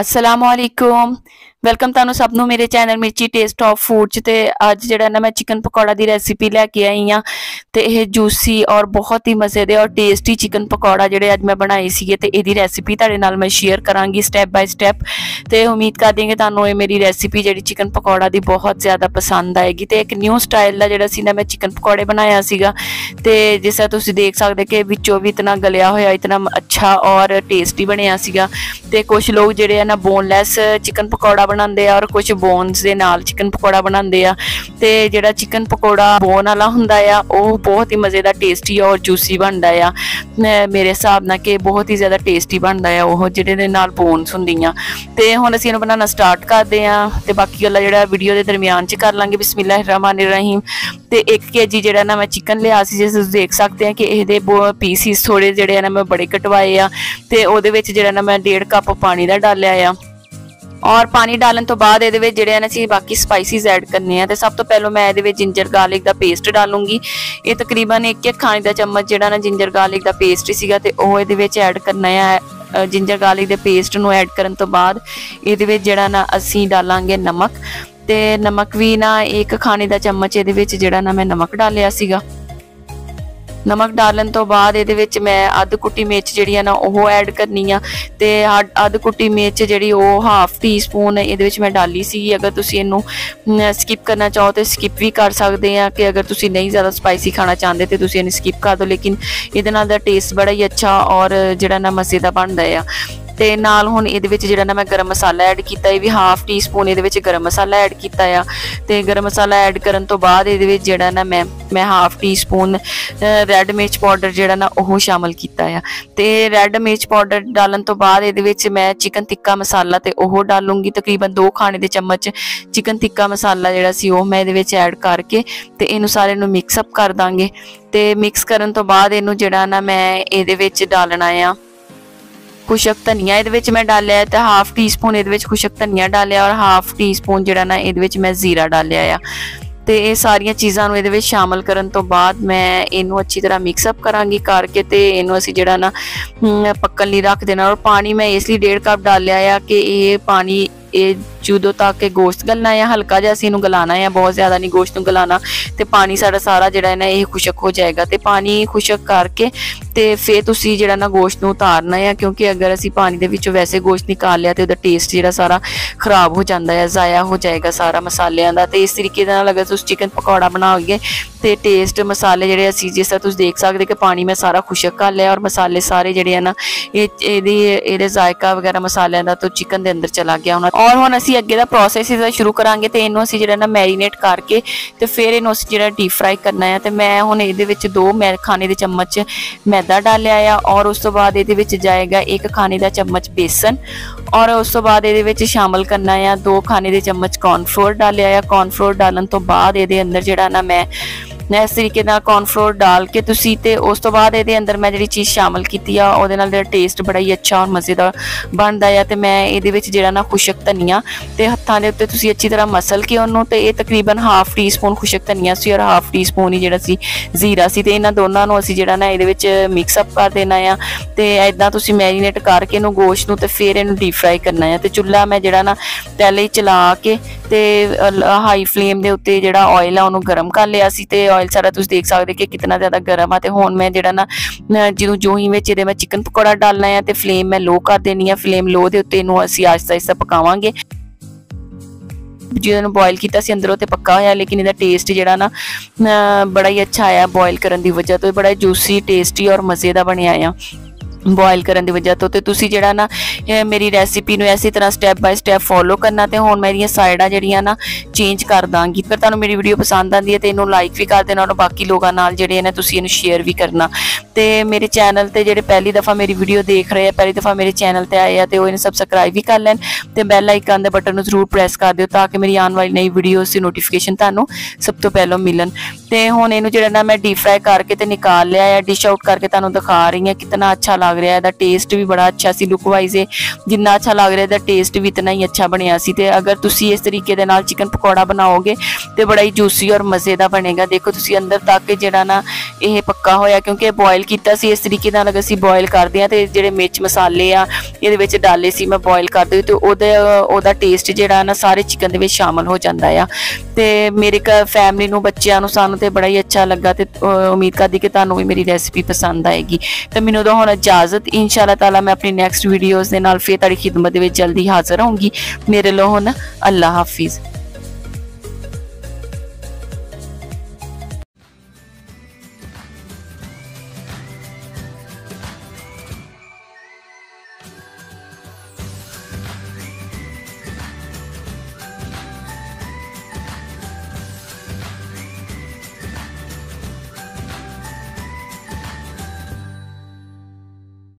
अस्सलामुअलैकुम वेलकम तुहानू सब नू मेरे चैनल मिर्ची टेस्ट ऑफ फूड च। ते अज जिहड़ा ना मैं चिकन पकौड़ा दी रेसिपी लैके आई हाँ। ते यह जूसी और बहुत ही मज़े दे और टेस्टी चिकन पकौड़ा जिहड़े अज मैं बनाए सीगे ते इहदी रेसिपी तुहाडे नाल मैं शेयर करांगी स्टैप बाय स्टैप। ते उम्मीद करदी कि तुहानू ये मेरी रेसिपी जिहड़ी चिकन पकौड़ा दी बहुत ज़्यादा पसंद आएगी। ते एक न्यू स्टाइल दा जिहड़ा सी ना मैं चिकन पकौड़े बनाया सीगा। ते जिस तरह तुसीं देख सकदे कि विचों भी इतना गलिया होया इतना अच्छा और टेस्टी बनिया सीगा। ते कुछ लोग जिहड़े है ना बोनलैस चिकन पकौड़ा बनाते हैं और कुछ बोनस के नाल चिकन पकौड़ा बनाते हैं। तो जिहड़ा चिकन पकौड़ा बोन वाला हुंदा आ वो बहुत ही मज़ेदार टेस्टी और जूसी बनता है मेरे हिसाब नाल कि बहुत ही ज़्यादा टेस्टी बनता है वो जिहदे नाल बोनस हुंदियां। ते हुण असीं इहनूं बनाना स्टार्ट करते हैं। तो बाकी गल्लां जिहड़ा वीडियो के दरमियान च कर लांगे। बिस्मिल्लाहिर्रहमानिर्रहीम। तो 1 kg जिहड़ा ना मैं चिकन लिया सी जिस देख सकते हैं कि इहदे पीसिस थोड़े जिहड़े ना मैं बड़े कटवाए आ। ते उहदे विच जिहड़ा ना मैं 1.5 कप पानी दा डालिया आ और पानी डालन तो बाद ये जिहड़े ना असीं बाकी स्पाइसिस ऐड करने हैं। तो सब तो पहलों मैं ये जिंजर गार्लिक का पेस्ट डालूंगी। ये तकरीबन 1 खाने का चम्मच जिहड़ा ना जिंजर गार्लिक का पेस्ट सीगा ते ओह इहदे विच ऐड करना है। जिंजर गार्लिक के पेस्ट नूं ऐड करन तो बाद इहदे विच जिहड़ा ना असीं डालांगे नमक। ते नमक भी ना 1 खाने का चम्मच इहदे विच जिहड़ा ना मैं नमक डालिया सीगा। नमक डालन तो बाद ये मैं अद्ध कुटी मिर्च जी है ना वो ऐड करनी आ। ते अद्ध कुटी मिर्च जी वो 1/2 टी स्पून ये मैं डाली सी। अगर तुसी इनू स्किप करना चाहो तो स्किप भी कर सकते हैं कि अगर तुसी नहीं ज़्यादा स्पाइसी खाना चाहते तो तुसी इन्हें स्किप कर दो। लेकिन ये टेस्ट बड़ा ही अच्छा और जिहड़ा ना मज़े दा बनदा है। ते नाल हुण इहदे विच जिहड़ा ना मैं गरम मसाला ऐड कीता है भी 1/2 टी स्पून इहदे विच गरम मसाला ऐड कीता है। ते गरम मसाला ऐड करन तो बाद इहदे विच जिहड़ा ना मैं 1/2 टी स्पून रैड मिर्च पाउडर जिहड़ा ना ओह शामिल कीता है। ते रैड मिर्च पाउडर डालन तो बाद इहदे विच मैं चिकन टिक्का मसाला ते ओह डालूंगी। तकरीबन 2 खाने के चम्मच चिकन टिक्का मसाला जिहड़ा सी ओह मैं इहदे विच ऐड करके ते इहनूं सारे नूं मिक्सअप कर दांगे। ते मिक्स करन तो बाद इहनूं जिहड़ा ना मैं इहदे विच डालना आ खुशक धनिया। ये मैं डालिया है तो 1/2 टी स्पून ये खुशक धनिया डालिया और 1/2 टी स्पून जिहड़ा ना ये मैं जीरा डालिया। तो ये सारिया चीज़ों ये शामिल करन तो बाद मैं इनू अच्छी तरह मिक्सअप करांगी करके ते इनू असीं जिहड़ा ना पक्कन लई रख देना। और पानी मैं इसलिए 1.5 कप डालिया कि ये पानी ये जदों तक गोश्त गलना है हल्का जिहा असीं इहनूं गलाना है, बहुत ज़्यादा नहीं गोश्त नूं गलाना। तो पानी साडा सारा जिहड़ा है ना ये खुशक हो जाएगा। तो पानी खुशक करके तो फिर तुसीं जिहड़ा ना गोश्त नूं उतारना है क्योंकि अगर असीं पानी दे विचों वैसे गोश्त निकाल लिया तो उहदा टेस्ट जिहड़ा सारा खराब हो जाता है, ज़ाया हो जाएगा सारा मसालियां दा। तो इस तरीके नाल अगर तुसीं चिकन पकौड़ा बनाओगे तो टेस्ट मसाले जिहड़े असीं जिस तरह तुसीं देख सकदे कि पानी मैं सारा खुशक कर लिया और मसाले सारे जिहड़े है ना ये जायका वगैरह मसालियां दा तो चिकन दे अंदर चला गया होना। और हुण असीं अगे दा प्रोसैस इसदा शुरू करांगे। तो इनू असीं जिहड़ा ना मैरीनेट करके तो फिर इनू असीं जिहड़ा डीप फ्राई करना है। तो मैं हुण इहदे विच 2 खाने के चम्मच मैदा डालिया आ और उस तो बाद इहदे विच जाएगा 1 खाने का चम्मच बेसन और उस तो बाद इहदे विच शामिल करना है 2 खाने के चम्मच कॉर्नफ्लोर डालिया। कॉर्नफ्लोर डालन तो बाद इहदे अंदर जिहड़ा ना मैं इस तरीके कॉर्नफ्लोर डाल के तुसी ते उस तो बाद ये अंदर मैं जी चीज़ शामिल की टेस्ट बड़ा ही अच्छा और मज़ेदार बनता है। तो मैं ये जिहड़ा ना खुशक धनिया तो हत्थां दे उत्ते तुसी अच्छी तरह मसल के उन्होंने तो ये तकरीबन 1/2 टी स्पून खुशक धनिया सी और 1/2 टी स्पून ही जिहड़ा सी जीरा सी। तो इन्हां दोनों नूं असीं जिहड़ा ना ये मिक्सअप कर देना है। तो इदां तुसी मैरीनेट करके इनू गोश्त नूं ते फिर इनू डीप फ्राई करना है। तो चुल्हा मैं जिहड़ा ना पहले ही चला के ते हाई फ्लेम के उत्ते जिहड़ा ऑयल है उन्होंने गर्म कर लिया सी। ते ऑयल सारा तुसीं देख सकते कि कितना ज़्यादा गर्म है। तो हुण मैं जिहड़ा ना जो ही विच मैं चिकन पकौड़ा डालना है तो फ्लेम मैं लो कर देनी है। फ्लेम लो दे उत्ते इनू असीं आहिस्ता आहिस्ता पकावांगे। जिन्होंने बॉयल किया सी अंदरों तो पक्का होया लेकिन इसका टेस्ट जिहड़ा ना बड़ा ही अच्छा आया बॉयल करने की वजह तो बड़ा जूसी टेस्टी और मज़े का बनया आ बॉयल करने की वजह तो तुसी जिहड़ा ना मेरी रेसिपी नूं इसी तरह स्टैप बाय स्टैप फॉलो करना। तो हुण मेरियां साइडां जिहड़ियां ना चेंज कर दांगी। फिर तुहानूं मेरी वीडियो पसंद आती है तो इनू लाइक भी कर देना और बाकी लोगों नाल जिहड़े ने तुसी इनू शेयर भी करना। तो मेरे चैनल ते जिहड़े पहली दफ़ा मेरी वीडियो देख रहे हैं पहली दफ़ा मेरे चैनल ते आए हैं तो इन्हें सब्सक्राइब भी कर लैन तो बैल आइकन दे बटन नूं जरूर प्रेस कर दिओ ताकि मेरी आने वाली नई वीडियोज़ की नोटिफिकेशन तुहानूं सब तो पहलों मिलन। तो हुण इनू जिहड़ा ना मैं डीप फ्राई करके तो निकाल लिया है डिश आउट करके तुहानूं दिखा रही हूँ कितना अच्छा ਲੱਗ ਰਿਹਾ, ਇਹਦਾ ਟੇਸਟ ਵੀ ਬੜਾ ਅੱਛਾ ਸੀ। ਲੁੱਕ ਵਾਈਜ਼ ਜਿੰਨਾ ਅੱਛਾ ਲੱਗ ਰਿਹਾ ਇਹਦਾ ਟੇਸਟ ਵੀ ਇਤਨਾ ਹੀ ਅੱਛਾ ਬਣਿਆ ਸੀ। ਤੇ ਅਗਰ ਤੁਸੀਂ ਇਸ ਤਰੀਕੇ ਦੇ ਨਾਲ ਚਿਕਨ ਪਕੌੜਾ ਬਣਾਓਗੇ ਤੇ ਬੜਾ ਹੀ ਜੂਸੀ ਔਰ ਮਜ਼ੇ ਦਾ ਬਣੇਗਾ। ਦੇਖੋ ਤੁਸੀਂ ਅੰਦਰ ਤੱਕ ਜਿਹੜਾ ਨਾ ਇਹ ਪੱਕਾ ਹੋਇਆ, ਕਿਉਂਕਿ ਇਹ ਬੋਇਲ ਕੀਤਾ ਸੀ। ਇਸ ਤਰੀਕੇ ਨਾਲ ਅਗਰ ਅਸੀਂ ਬੋਇਲ ਕਰਦੇ ਹਾਂ ਤੇ ਜਿਹੜੇ ਮਿਰਚ ਮਸਾਲੇ ਆ ਇਹਦੇ ਵਿੱਚ ਡਾਲੇ ਸੀ ਮੈਂ ਬੋਇਲ ਕਰਦੇ, ਤੇ ਉਹਦਾ ਟੇਸਟ ਜਿਹੜਾ ਨਾ ਸਾਰੇ ਚਿਕਨ ਦੇ ਵਿੱਚ ਸ਼ਾਮਲ ਹੋ ਜਾਂਦਾ ਆ। ਤੇ ਮੇਰੇ ਫੈਮਲੀ ਨੂੰ, ਬੱਚਿਆਂ ਨੂੰ, ਸਾਨੂੰ ਤੇ ਬੜਾ ਹੀ ਅੱਛਾ ਲੱਗਾ। ਤੇ ਉਮੀਦ ਕਰਦੀ ਕਿ ਤੁਹਾਨੂੰ ਵੀ ਮੇਰੀ ਰੈਸਿਪੀ ਪਸੰਦ ਆਏਗੀ। ਤੇ ਮੈਨੂੰ ਤਾਂ ਹੁਣ ਇਜਾਜ਼ਤ, ਇੰਸ਼ਾਅੱਲਾ ਤਾਲਾ ਮੈਂ ਆਪਣੀ ਨੈਕਸਟ ਵੀਡੀਓਜ਼ ਦੇ ਨਾਲ ਫਿਰ ਤੁਹਾਡੀ ਖਿਦਮਤ ਦੇ ਵਿੱਚ ਜਲਦੀ ਹਾਜ਼ਰ ਹੋਊਂਗੀ। ਮੇਰੇ ਲਈ ਹੁਣ ਅੱਲਾ ਹਾਫਿਜ਼।